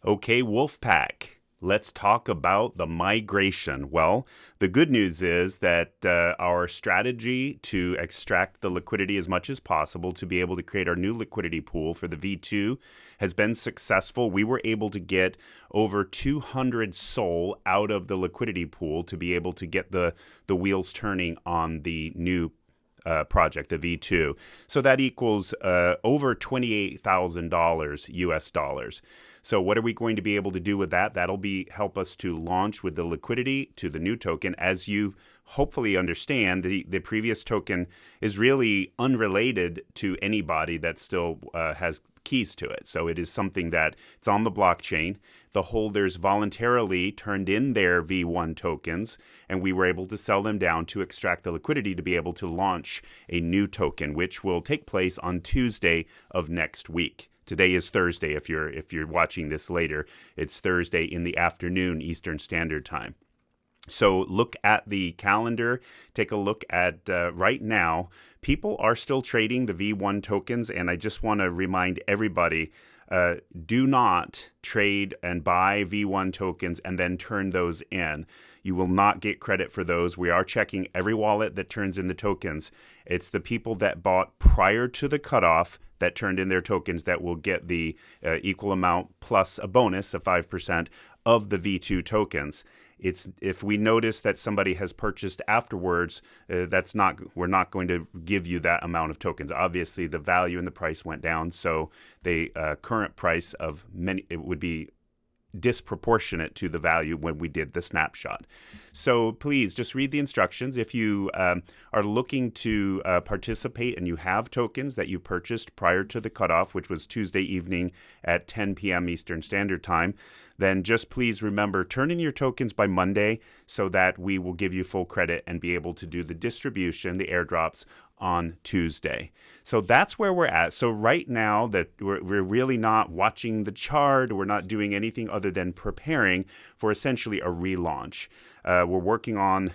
Okay, Wolfpack, let's talk about the migration. Well, the good news is that our strategy to extract the liquidity as much as possible to be able to create our new liquidity pool for the V2 has been successful. We were able to get over 200 SOL out of the liquidity pool to be able to get the wheels turning on the new project, the V2. So that equals over $28,000 US dollars. So what are we going to be able to do with that? That'll be help us to launch with the liquidity to the new token. As you hopefully understand, the previous token is really unrelated to anybody that still has keys to it. So it is something that it's on the blockchain. The holders voluntarily turned in their V1 tokens, and we were able to sell them down to extract the liquidity to be able to launch a new token, which will take place on Tuesday of next week. Today is Thursday. If you're watching this later, it's Thursday in the afternoon Eastern Standard Time. So look at the calendar, take a look at right now. People are still trading the V1 tokens, and I just want to remind everybody, do not trade and buy V1 tokens and then turn those in. You will not get credit for those. We are checking every wallet that turns in the tokens. It's the people that bought prior to the cutoff that turned in their tokens that will get the equal amount plus a bonus of 5% of the V2 tokens. It's if we notice that somebody has purchased afterwards, we're not going to give you that amount of tokens. Obviously, the value and the price went down, so the current price of many it would be disproportionate to the value when we did the snapshot. So please just read the instructions. If you are looking to participate and you have tokens that you purchased prior to the cutoff, which was Tuesday evening at 10 p.m. Eastern Standard Time, then just please remember, turn in your tokens by Monday so that we will give you full credit and be able to do the distribution, the airdrops, on Tuesday. So that's where we're at. So right now that we're really not watching the chart, we're not doing anything other than preparing for essentially a relaunch. We're working on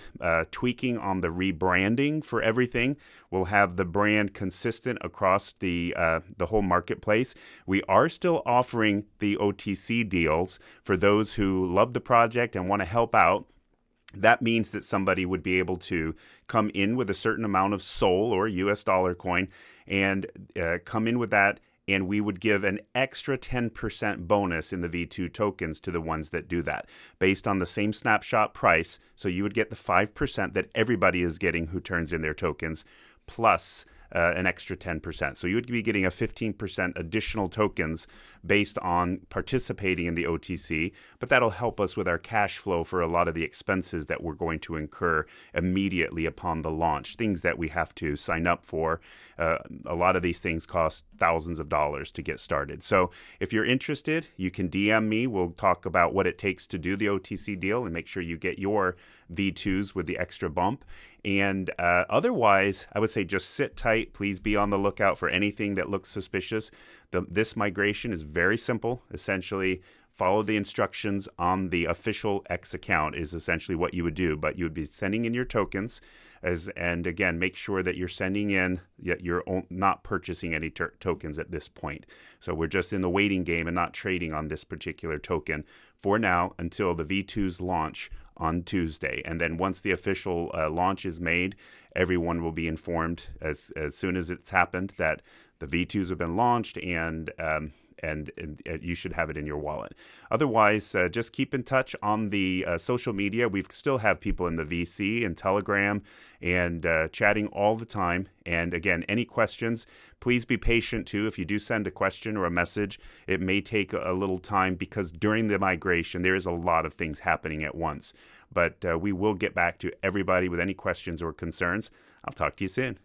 tweaking on the rebranding for everything. We'll have the brand consistent across the whole marketplace. We are still offering the OTC deals for those who love the project and want to help out. That means that somebody would be able to come in with a certain amount of SOL or US dollar coin and come in with that, and we would give an extra 10% bonus in the V2 tokens to the ones that do that based on the same snapshot price. So you would get the 5% that everybody is getting who turns in their tokens plus an extra 10%. So you would be getting a 15% additional tokens based on participating in the OTC, but that'll help us with our cash flow for a lot of the expenses that we're going to incur immediately upon the launch, things that we have to sign up for. A lot of these things cost thousands of dollars to get started. So if you're interested, you can DM me. We'll talk about what it takes to do the OTC deal and make sure you get your V2s with the extra bump. And otherwise, I would say just sit tight. Please be on the lookout for anything that looks suspicious. This migration is very simple. Essentially, follow the instructions on the official X account is essentially what you would do. But you would be sending in your tokens. And again, make sure that you're sending in, yet you're not purchasing any tokens at this point. So we're just in the waiting game and not trading on this particular token for now until the V2s launch on Tuesday. And then once the official launch is made, everyone will be informed as soon as it's happened that the V2s have been launched, and you should have it in your wallet. Otherwise, just keep in touch on the social media. We still have people in the VC and Telegram and chatting all the time. And again, any questions, please be patient too. If you do send a question or a message, it may take a little time because during the migration, there is a lot of things happening at once. But we will get back to everybody with any questions or concerns. I'll talk to you soon.